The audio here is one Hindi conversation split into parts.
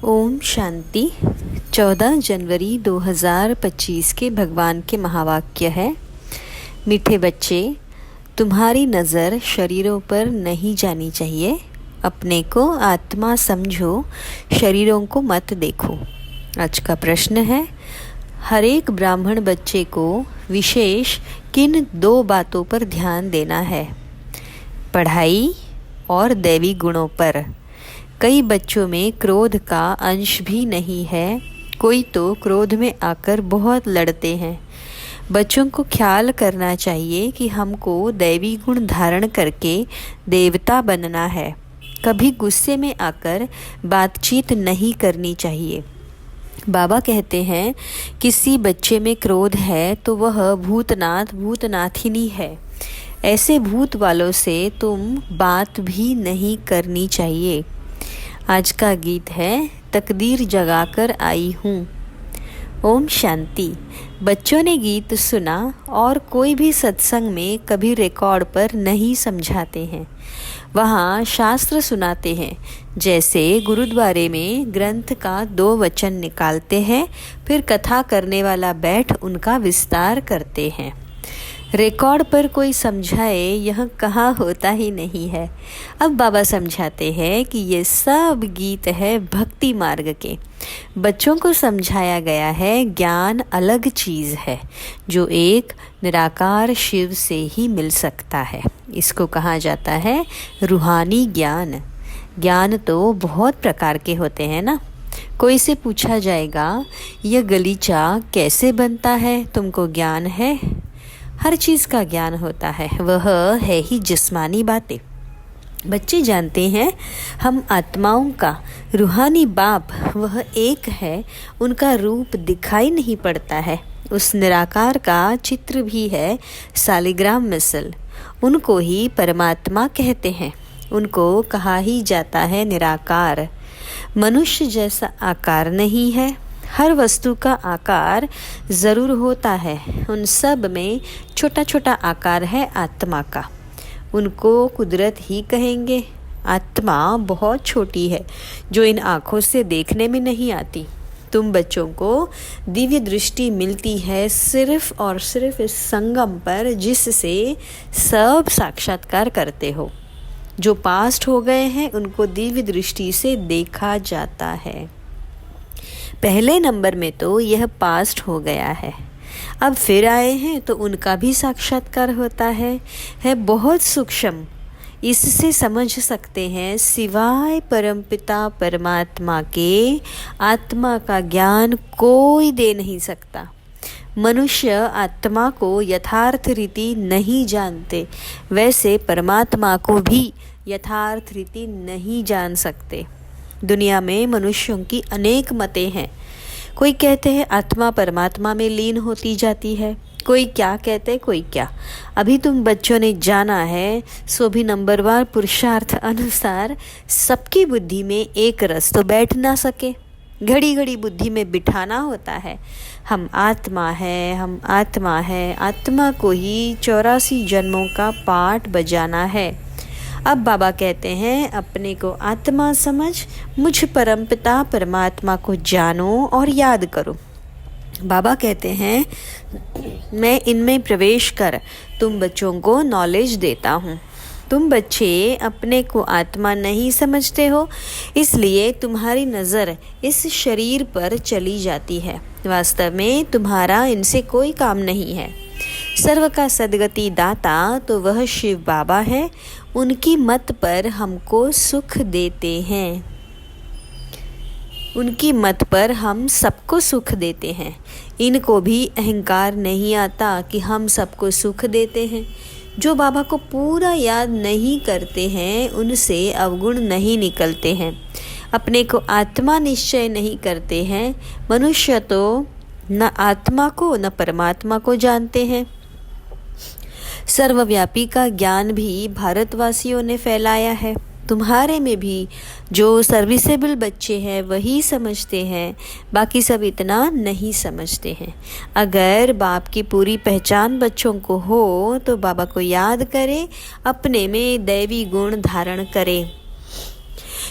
ओम शांति। 14 जनवरी 2025 के भगवान के महावाक्य है, मीठे बच्चे, तुम्हारी नज़र शरीरों पर नहीं जानी चाहिए। अपने को आत्मा समझो, शरीरों को मत देखो। आज का प्रश्न है, हर एक ब्राह्मण बच्चे को विशेष किन 2 बातों पर ध्यान देना है? पढ़ाई और दैवी गुणों पर। कई बच्चों में क्रोध का अंश भी नहीं है, कोई तो क्रोध में आकर बहुत लड़ते हैं। बच्चों को ख्याल करना चाहिए कि हमको दैवी गुण धारण करके देवता बनना है। कभी गुस्से में आकर बातचीत नहीं करनी चाहिए। बाबा कहते हैं, किसी बच्चे में क्रोध है तो वह भूतनाथ भूतनाथिनी है। ऐसे भूत वालों से तुम बात भी नहीं करनी चाहिए। आज का गीत है, तकदीर जगाकर आई हूँ। ओम शांति। बच्चों ने गीत सुना और कोई भी सत्संग में कभी रिकॉर्ड पर नहीं समझाते हैं। वहाँ शास्त्र सुनाते हैं, जैसे गुरुद्वारे में ग्रंथ का 2 वचन निकालते हैं, फिर कथा करने वाला बैठ उनका विस्तार करते हैं। रिकॉर्ड पर कोई समझाए यह कहाँ होता ही नहीं है। अब बाबा समझाते हैं कि ये सब गीत है भक्ति मार्ग के। बच्चों को समझाया गया है ज्ञान अलग चीज़ है, जो एक निराकार शिव से ही मिल सकता है। इसको कहा जाता है रूहानी ज्ञान। ज्ञान तो बहुत प्रकार के होते हैं ना। कोई से पूछा जाएगा, यह गलीचा कैसे बनता है, तुमको ज्ञान है? हर चीज़ का ज्ञान होता है, वह है ही जिस्मानी बातें। बच्चे जानते हैं हम आत्माओं का रूहानी बाप वह एक है, उनका रूप दिखाई नहीं पड़ता है। उस निराकार का चित्र भी है सालिग्राम मिसल। उनको ही परमात्मा कहते हैं। उनको कहा ही जाता है निराकार। मनुष्य जैसा आकार नहीं है। हर वस्तु का आकार ज़रूर होता है, उन सब में छोटा छोटा आकार है आत्मा का। उनको कुदरत ही कहेंगे। आत्मा बहुत छोटी है, जो इन आँखों से देखने में नहीं आती। तुम बच्चों को दिव्य दृष्टि मिलती है सिर्फ और सिर्फ इस संगम पर, जिससे सब साक्षात्कार करते हो। जो पास्ट हो गए हैं उनको दिव्य दृष्टि से देखा जाता है। पहले नंबर में तो यह पास्ट हो गया है, अब फिर आए हैं तो उनका भी साक्षात्कार होता है बहुत सूक्ष्म। इससे समझ सकते हैं, सिवाय परमपिता परमात्मा के आत्मा का ज्ञान कोई दे नहीं सकता। मनुष्य आत्मा को यथार्थ रीति नहीं जानते, वैसे परमात्मा को भी यथार्थ रीति नहीं जान सकते। दुनिया में मनुष्यों की अनेक मतें हैं। कोई कहते हैं आत्मा परमात्मा में लीन होती जाती है, कोई क्या कहते, कोई क्या। अभी तुम बच्चों ने जाना है, सो भी नंबरवार पुरुषार्थ अनुसार सबकी बुद्धि में एक रस तो बैठ ना सके। घड़ी घड़ी बुद्धि में बिठाना होता है, हम आत्मा है, हम आत्मा है। आत्मा को ही 84 जन्मों का पाठ बजाना है। अब बाबा कहते हैं, अपने को आत्मा समझ, मुझ परमपिता परमात्मा को जानो और याद करो। बाबा कहते हैं, मैं इनमें प्रवेश कर तुम बच्चों को नॉलेज देता हूँ। तुम बच्चे अपने को आत्मा नहीं समझते हो, इसलिए तुम्हारी नज़र इस शरीर पर चली जाती है। वास्तव में तुम्हारा इनसे कोई काम नहीं है। सर्व का सद्गति दाता तो वह शिव बाबा है। उनकी मत पर हमको सुख देते हैं। उनकी मत पर हम सबको सुख देते हैं। इनको भी अहंकार नहीं आता कि हम सबको सुख देते हैं। जो बाबा को पूरा याद नहीं करते हैं, उनसे अवगुण नहीं निकलते हैं। अपने को आत्मा निश्चय नहीं करते हैं। मनुष्य तो न आत्मा को न परमात्मा को जानते हैं। सर्वव्यापी का ज्ञान भी भारतवासियों ने फैलाया है। तुम्हारे में भी जो सर्विसेबल बच्चे हैं वही समझते हैं, बाकी सब इतना नहीं समझते हैं। अगर बाप की पूरी पहचान बच्चों को हो तो बाबा को याद करें, अपने में दैवी गुण धारण करें।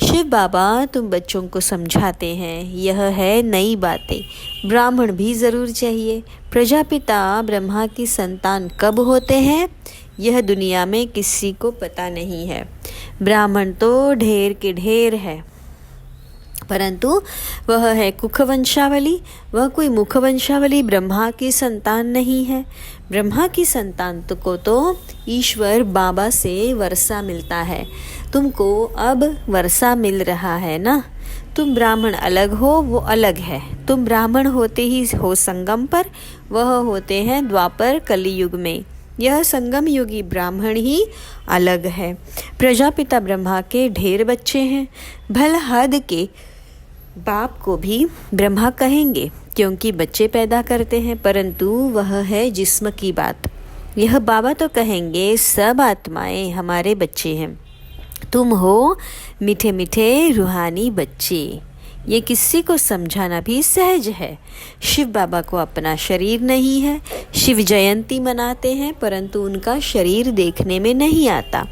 शिव बाबा तुम बच्चों को समझाते हैं, यह है नई बातें, ब्राह्मण भी ज़रूर चाहिए। प्रजापिता ब्रह्मा की संतान कब होते हैं यह दुनिया में किसी को पता नहीं है। ब्राह्मण तो ढेर के ढेर है, परंतु वह है कुख वंशावली, वह कोई मुख वंशावली ब्रह्मा की संतान नहीं है। ब्रह्मा की संतान को तो ईश्वर बाबा से वर्षा मिलता है, तुमको अब वर्षा मिल रहा है ना। तुम ब्राह्मण अलग हो, वो अलग है। तुम ब्राह्मण होते ही हो संगम पर, वह होते हैं द्वापर कलियुग में। यह संगम युगी ब्राह्मण ही अलग है। प्रजापिता ब्रह्मा के ढेर बच्चे हैं, भल हद के बाप को भी ब्रह्मा कहेंगे क्योंकि बच्चे पैदा करते हैं, परंतु वह है जिस्म की बात। यह बाबा तो कहेंगे सब आत्माएं हमारे बच्चे हैं, तुम हो मीठे मीठे रूहानी बच्चे। ये किसी को समझाना भी सहज है। शिव बाबा को अपना शरीर नहीं है, शिव जयंती मनाते हैं परंतु उनका शरीर देखने में नहीं आता।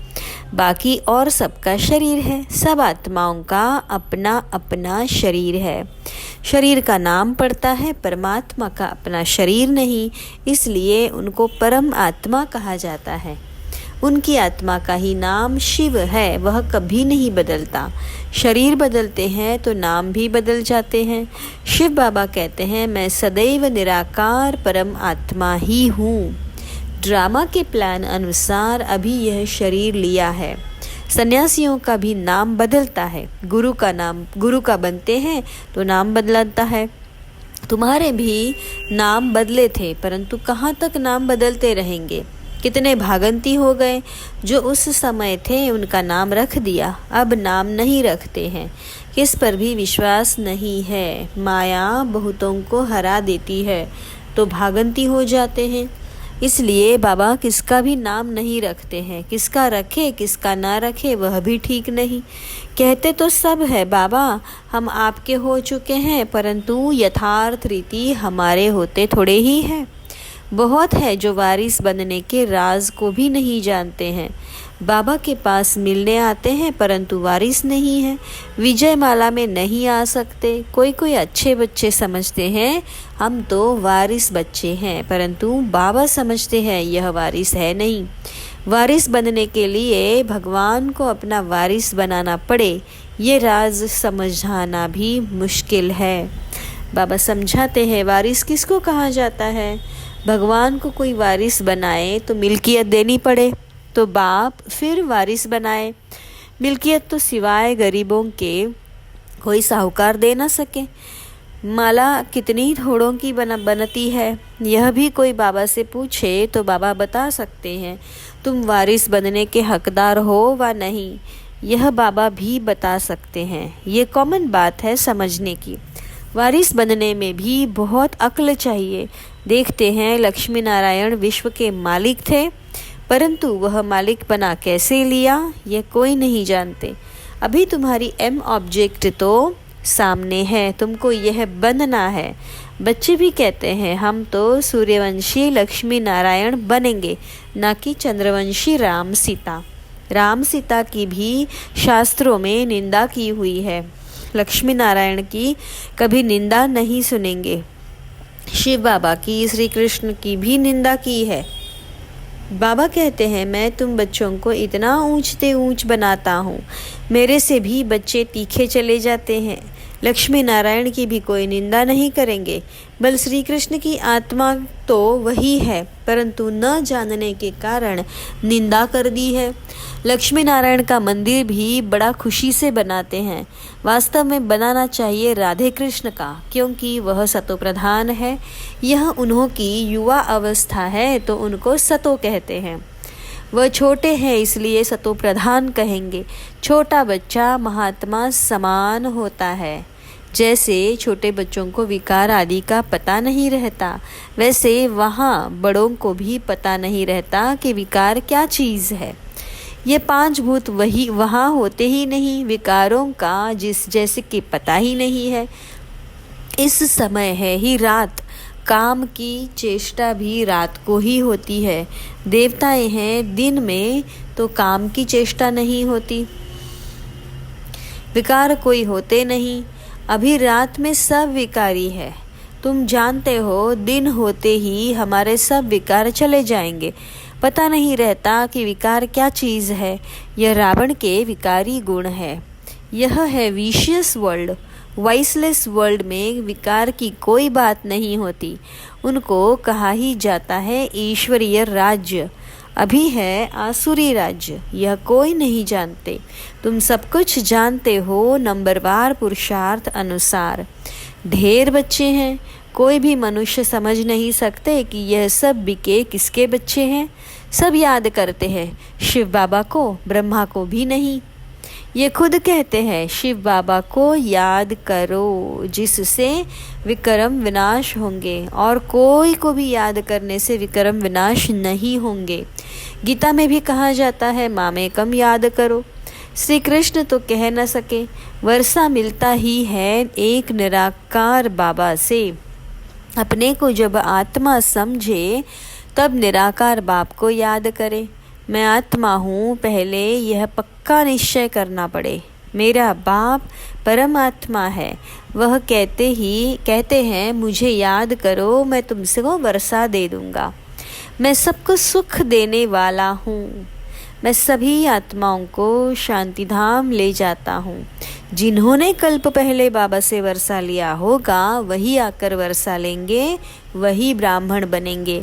बाकी और सबका शरीर है, सब आत्माओं का अपना अपना शरीर है। शरीर का नाम पड़ता है, परमात्मा का अपना शरीर नहीं, इसलिए उनको परम आत्मा कहा जाता है। उनकी आत्मा का ही नाम शिव है, वह कभी नहीं बदलता। शरीर बदलते हैं तो नाम भी बदल जाते हैं। शिव बाबा कहते हैं मैं सदैव निराकार परम आत्मा ही हूँ। ड्रामा के प्लान अनुसार अभी यह शरीर लिया है। सन्यासियों का भी नाम बदलता है, गुरु का बनते हैं तो नाम बदलता है। तुम्हारे भी नाम बदले थे, परंतु कहाँ तक नाम बदलते रहेंगे। कितने भागंती हो गए, जो उस समय थे उनका नाम रख दिया, अब नाम नहीं रखते हैं। किस पर भी विश्वास नहीं है। माया बहुतों को हरा देती है तो भागंती हो जाते हैं। इसलिए बाबा किसका भी नाम नहीं रखते हैं। किसका रखे किसका ना रखे वह भी ठीक नहीं। कहते तो सब है बाबा हम आपके हो चुके हैं, परंतु यथार्थ रीति हमारे होते थोड़े ही हैं। बहुत है जो वारिस बनने के राज को भी नहीं जानते हैं। बाबा के पास मिलने आते हैं परंतु वारिस नहीं है, विजय माला में नहीं आ सकते। कोई कोई अच्छे बच्चे समझते हैं हम तो वारिस बच्चे हैं, परंतु बाबा समझते हैं यह वारिस है नहीं। वारिस बनने के लिए भगवान को अपना वारिस बनाना पड़े, ये राज समझाना भी मुश्किल है। बाबा समझाते हैं वारिस किसको कहा जाता है। भगवान को कोई वारिस बनाए तो मिल्कियत देनी पड़े, तो बाप फिर वारिस बनाए। मिल्कियत तो सिवाय गरीबों के कोई साहूकार दे ना सके। माला कितनी थोड़ों की बनती है, यह भी कोई बाबा से पूछे तो बाबा बता सकते हैं। तुम वारिस बनने के हकदार हो व नहीं, यह बाबा भी बता सकते हैं। ये कॉमन बात है समझने की। वारिस बनने में भी बहुत अक्ल चाहिए। देखते हैं लक्ष्मी नारायण विश्व के मालिक थे, परंतु वह मालिक बना कैसे लिया यह कोई नहीं जानते। अभी तुम्हारी एम ऑब्जेक्ट तो सामने है, तुमको यह बनना है। बच्चे भी कहते हैं हम तो सूर्यवंशी लक्ष्मी नारायण बनेंगे, ना कि चंद्रवंशी राम सीता। राम सीता की भी शास्त्रों में निंदा की हुई है, लक्ष्मी नारायण की कभी निंदा नहीं सुनेंगे। शिव बाबा की श्री कृष्ण की भी निंदा की है। बाबा कहते हैं मैं तुम बच्चों को इतना ऊंचते ऊंच बनाता हूँ, मेरे से भी बच्चे तीखे चले जाते हैं। लक्ष्मी नारायण की भी कोई निंदा नहीं करेंगे। बल श्री कृष्ण की आत्मा तो वही है, परंतु न जानने के कारण निंदा कर दी है। लक्ष्मी नारायण का मंदिर भी बड़ा खुशी से बनाते हैं। वास्तव में बनाना चाहिए राधे कृष्ण का, क्योंकि वह सतो प्रधान है। यह उन्हों की युवा अवस्था है तो उनको सतो कहते हैं। वह छोटे हैं इसलिए सतो प्रधान कहेंगे। छोटा बच्चा महात्मा समान होता है। जैसे छोटे बच्चों को विकार आदि का पता नहीं रहता, वैसे वहाँ बड़ों को भी पता नहीं रहता कि विकार क्या चीज़ है। ये पांच भूत वही वहाँ होते ही नहीं, विकारों का जैसे कि पता ही नहीं है। इस समय है ही रात, काम की चेष्टा भी रात को ही होती है। देवताएं हैं दिन में तो काम की चेष्टा नहीं होती। विकार कोई होते नहीं, अभी रात में सब विकारी है। तुम जानते हो दिन होते ही हमारे सब विकार चले जाएंगे। पता नहीं रहता कि विकार क्या चीज़ है। यह रावण के विकारी गुण है। यह है विशियस वर्ल्ड। वाइसलेस वर्ल्ड में विकार की कोई बात नहीं होती। उनको कहा ही जाता है ईश्वरीय राज्य। अभी है आसुरी राज्य, यह कोई नहीं जानते। तुम सब कुछ जानते हो नंबरवार पुरुषार्थ अनुसार। ढेर बच्चे हैं, कोई भी मनुष्य समझ नहीं सकते कि यह सब बिके किसके बच्चे हैं। सब याद करते हैं शिव बाबा को, ब्रह्मा को भी नहीं। ये खुद कहते हैं शिव बाबा को याद करो, जिससे विक्रम विनाश होंगे, और कोई को भी याद करने से विक्रम विनाश नहीं होंगे। गीता में भी कहा जाता है मामेकम याद करो। श्री कृष्ण तो कह न सके, वर्षा मिलता ही है एक निराकार बाबा से। अपने को जब आत्मा समझे तब निराकार बाप को याद करे। मैं आत्मा हूँ, पहले यह पक्का निश्चय करना पड़े। मेरा बाप परमात्मा है। वह कहते हैं मुझे याद करो, मैं तुमसे को वर्षा दे दूंगा। मैं सबको सुख देने वाला हूँ। मैं सभी आत्माओं को शांति धाम ले जाता हूँ। जिन्होंने कल्प पहले बाबा से वर्षा लिया होगा वही आकर वर्षा लेंगे, वही ब्राह्मण बनेंगे।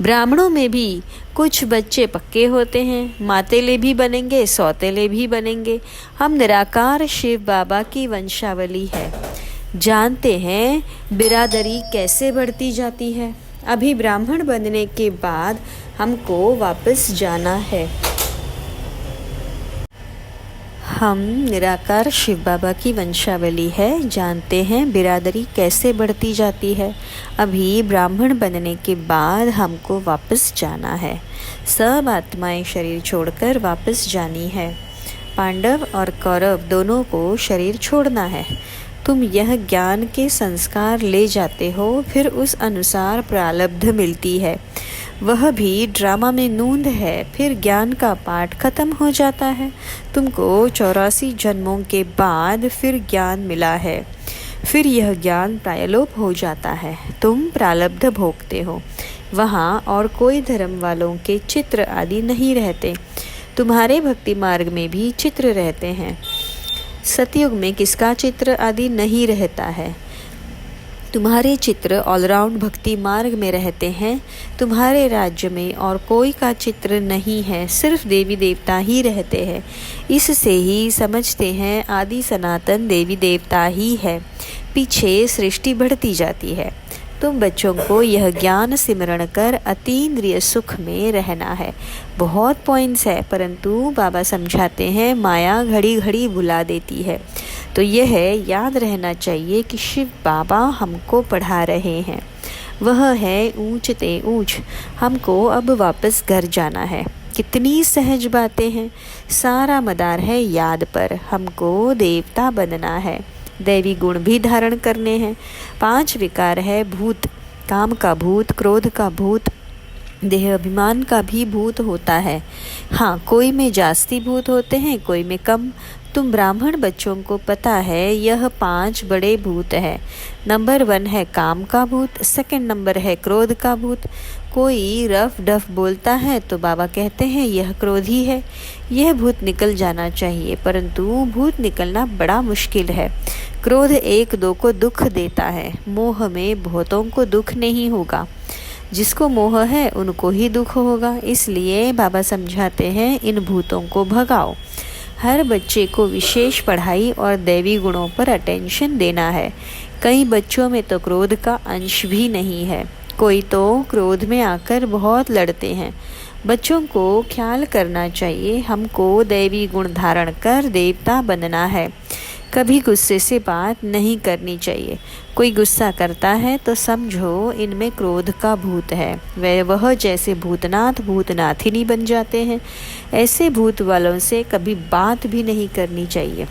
ब्राह्मणों में भी कुछ बच्चे पक्के होते हैं, मातेले भी बनेंगे, सौतेले भी बनेंगे। हम निराकार शिव बाबा की वंशावली है। जानते हैं बिरादरी कैसे बढ़ती जाती है। अभी ब्राह्मण बनने के बाद हमको वापस जाना है। हम निराकार शिव बाबा की वंशावली है। जानते हैं बिरादरी कैसे बढ़ती जाती है। अभी ब्राह्मण बनने के बाद हमको वापस जाना है। सब आत्माएं शरीर छोड़कर वापस जानी है। पांडव और कौरव दोनों को शरीर छोड़ना है। तुम यह ज्ञान के संस्कार ले जाते हो, फिर उस अनुसार प्रारब्ध मिलती है। वह भी ड्रामा में नूंद है। फिर ज्ञान का पाठ खत्म हो जाता है। तुमको 84 जन्मों के बाद फिर ज्ञान मिला है। फिर यह ज्ञान प्रायलोप हो जाता है। तुम प्रारब्ध भोगते हो। वहाँ और कोई धर्म वालों के चित्र आदि नहीं रहते। तुम्हारे भक्ति मार्ग में भी चित्र रहते हैं। सतयुग में किसका चित्र आदि नहीं रहता है। तुम्हारे चित्र ऑलराउंड भक्ति मार्ग में रहते हैं। तुम्हारे राज्य में और कोई का चित्र नहीं है, सिर्फ देवी देवता ही रहते हैं। इससे ही समझते हैं आदि सनातन देवी देवता ही है। पीछे सृष्टि बढ़ती जाती है। तुम बच्चों को यह ज्ञान सिमरण कर अतीन्द्रिय सुख में रहना है। बहुत पॉइंट्स है, परंतु बाबा समझाते हैं माया घड़ी घड़ी भुला देती है। तो यह याद रहना चाहिए कि शिव बाबा हमको पढ़ा रहे हैं। वह है ऊंच ते ऊंच। हमको अब वापस घर जाना है। कितनी सहज बातें हैं। सारा मदार है याद पर। हमको देवता बनना है। दैवी गुण भी धारण करने हैं। 5 विकार है भूत। काम का भूत, क्रोध का भूत, देह अभिमान का भी भूत होता है। हाँ, कोई में जास्ती भूत होते हैं, कोई में कम। तुम ब्राह्मण बच्चों को पता है यह 5 बड़े भूत है। नंबर 1 है काम का भूत, सेकंड नंबर है क्रोध का भूत। कोई रफ डफ बोलता है तो बाबा कहते हैं यह क्रोधी है। यह भूत निकल जाना चाहिए, परंतु भूत निकलना बड़ा मुश्किल है। क्रोध 1-2 को दुख देता है। मोह में बहुतों को दुख नहीं होगा। जिसको मोह है उनको ही दुख होगा। इसलिए बाबा समझाते हैं इन भूतों को भगाओ। हर बच्चे को विशेष पढ़ाई और दैवी गुणों पर अटेंशन देना है। कई बच्चों में तो क्रोध का अंश भी नहीं है। कोई तो क्रोध में आकर बहुत लड़ते हैं। बच्चों को ख्याल करना चाहिए हमको दैवी गुण धारण कर देवता बनना है। कभी गुस्से से बात नहीं करनी चाहिए। कोई गुस्सा करता है तो समझो इनमें क्रोध का भूत है। वह जैसे भूतनाथ भूतनाथिनी बन जाते हैं। ऐसे भूत वालों से कभी बात भी नहीं करनी चाहिए।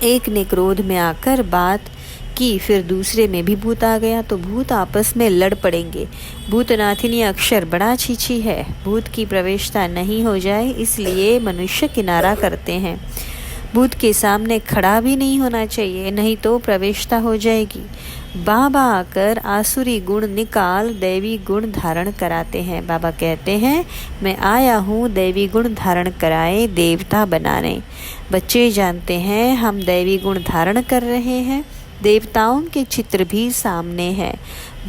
एक ने क्रोध में आकर बात की, फिर दूसरे में भी भूत आ गया तो भूत आपस में लड़ पड़ेंगे। भूतनाथिनी अक्षर बड़ा छीछी है। भूत की प्रवेशता नहीं हो जाए इसलिए मनुष्य किनारा करते हैं। भूत के सामने खड़ा भी नहीं होना चाहिए, नहीं तो प्रवेशता हो जाएगी। बाबा आकर आसुरी गुण निकाल दैवी गुण धारण कराते हैं। बाबा कहते हैं, मैं आया हूँ दैवी गुण धारण कराए, देवता बनाने। बच्चे जानते हैं हम दैवी गुण धारण कर रहे हैं, देवताओं के चित्र भी सामने हैं।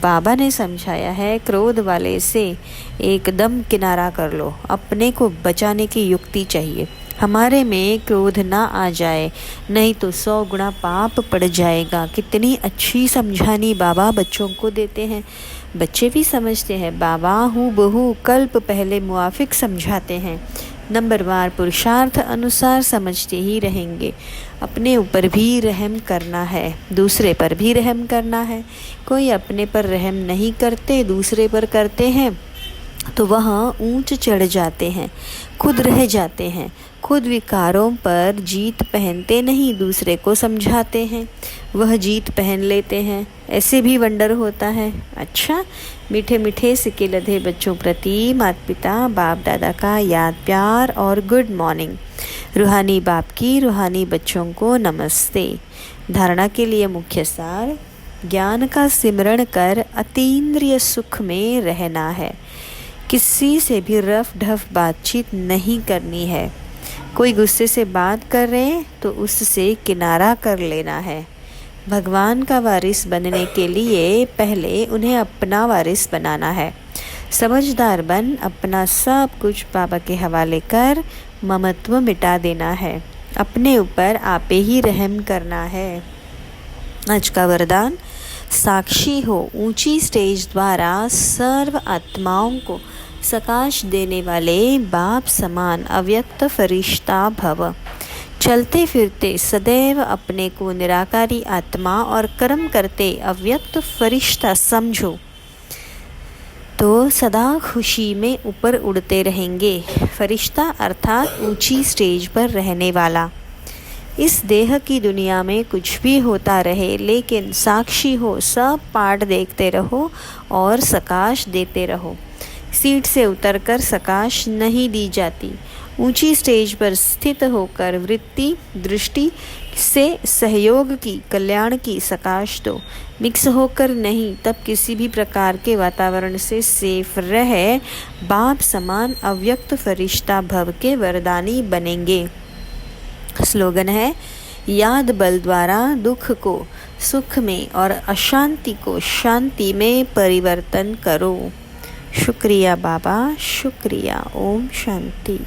बाबा ने समझाया है, क्रोध वाले से एकदम किनारा कर लो, अपने को बचाने की युक्ति चाहिए। हमारे में क्रोध ना आ जाए, नहीं तो 100 गुना पाप पड़ जाएगा। कितनी अच्छी समझानी बाबा बच्चों को देते हैं। बच्चे भी समझते हैं। बाबा हूँ बहू कल्प पहले मुआफिक समझाते हैं। नंबरवार पुरुषार्थ अनुसार समझते ही रहेंगे। अपने ऊपर भी रहम करना है, दूसरे पर भी रहम करना है। कोई अपने पर रहम नहीं करते, दूसरे पर करते हैं तो वहाँ ऊंच चढ़ जाते हैं, खुद रह जाते हैं। खुद विकारों पर जीत पहनते नहीं, दूसरे को समझाते हैं, वह जीत पहन लेते हैं। ऐसे भी वंडर होता है। अच्छा, मीठे मीठे सिक्के लधे बच्चों प्रति माता पिता बाप दादा का याद प्यार और गुड मॉर्निंग। रूहानी बाप की रूहानी बच्चों को नमस्ते। धारणा के लिए मुख्य सार, ज्ञान का सिमरण कर अतीन्द्रिय सुख में रहना है। किसी से भी रफ ढफ बातचीत नहीं करनी है। कोई गुस्से से बात कर रहे तो उससे किनारा कर लेना है। भगवान का वारिस बनने के लिए पहले उन्हें अपना वारिस बनाना है। समझदार बन अपना सब कुछ बाबा के हवाले कर ममत्व मिटा देना है। अपने ऊपर आपे ही रहम करना है। आज का वरदान, साक्षी हो, ऊंची स्टेज द्वारा सर्व आत्माओं को सकाश देने वाले बाप समान अव्यक्त फरिश्ता भव। चलते फिरते सदैव अपने को निराकारी आत्मा और कर्म करते अव्यक्त फरिश्ता समझो तो सदा खुशी में ऊपर उड़ते रहेंगे। फरिश्ता अर्थात ऊंची स्टेज पर रहने वाला। इस देह की दुनिया में कुछ भी होता रहे, लेकिन साक्षी हो, सब पाठ देखते रहो और सकाश देते रहो। सीट से उतरकर सकाश नहीं दी जाती। ऊंची स्टेज पर स्थित होकर वृत्ति दृष्टि से सहयोग की, कल्याण की सकाश दो। मिक्स होकर नहीं, तब किसी भी प्रकार के वातावरण से सेफ रहे बाप समान अव्यक्त फरिश्ता भव के वरदानी बनेंगे। स्लोगन है, याद बल द्वारा दुख को सुख में और अशांति को शांति में परिवर्तन करो। शुक्रिया बाबा, शुक्रिया। ओम शांति।